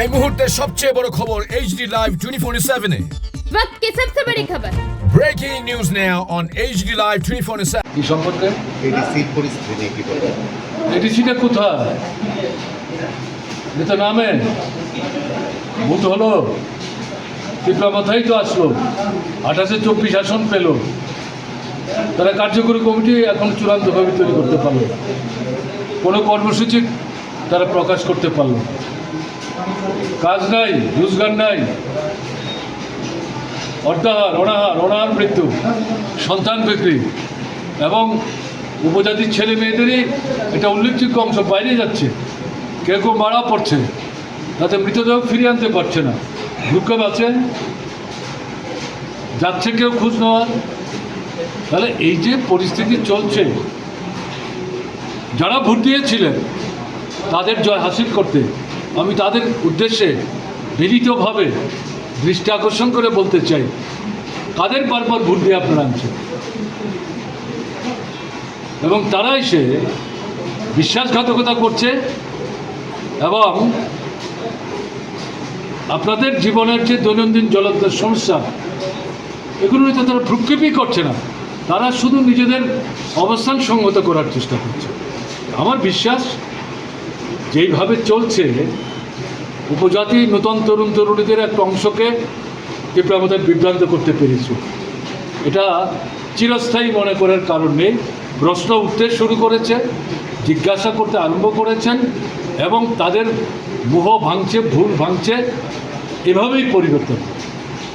এই মুহূর্তের সবচেয়ে বড় খবর HD Live 24/7 এ। वक्त की सबसे बड़ी खबर। Breaking news now on HD Live 24/7। কি সম্পর্কে এডিসির পরিস্থিতি নিয়ে কি বলবেন? এডিসিটা কোথায়? তো নামে ভোট হলো, টিপলা মাথায় তো আসলো, 28-24 আসন পেল। তারা কার্যকরী কমিটি এখন চূড়ান্তভাবে তৈরি করতে পারলো না, কোনো কর্মসূচি তারা প্রকাশ করতে পারল না। কাজ নাই, রোজগার নাই, অর্ধাহার অনাহার মৃত্যু, সন্তান বিক্রি এবং উপজাতির ছেলে মেয়েদেরই এটা উল্লেখযোগ্য অংশ বাইরে যাচ্ছে। কেউ কেউ মারা পড়ছে, তাতে মৃতদেহ ফিরিয়ে আনতে পারছে না, ভূক্ষেপ আছে, যাচ্ছে কেউ খোঁজ নেওয়ার। তাহলে এই যে পরিস্থিতি চলছে, যারা ভোট দিয়েছিলেন তাদের জয় হাসিল করতে আমি তাদের উদ্দেশ্যে মিলিতভাবে দৃষ্টি আকর্ষণ করে বলতে চাই, কাদের বারবার ভোট দিয়ে আপনারা আনছেন এবং তারা এসে বিশ্বাসঘাতকতা করছে এবং আপনাদের জীবনের যে দৈনন্দিন জলদ্র সমস্যা, এগুলো নিয়ে তারা ভ্রুক্ষেপই করছে না, তারা শুধু নিজেদের অবস্থান সংহত করার চেষ্টা করছে। আমার বিশ্বাস যেইভাবে চলছে, উপজাতি নতুন তরুণ তরুণীদের একটা অংশকে তীব্র আমাদের বিভ্রান্ত করতে পেরেছি। এটা চিরস্থায়ী মনে করার কারণে প্রশ্ন উঠতে শুরু করেছে, জিজ্ঞাসা করতে আরম্ভ করেছেন এবং তাদের মোহ ভাঙছে, ভুল ভাঙছে, এভাবেই পরিবর্তন।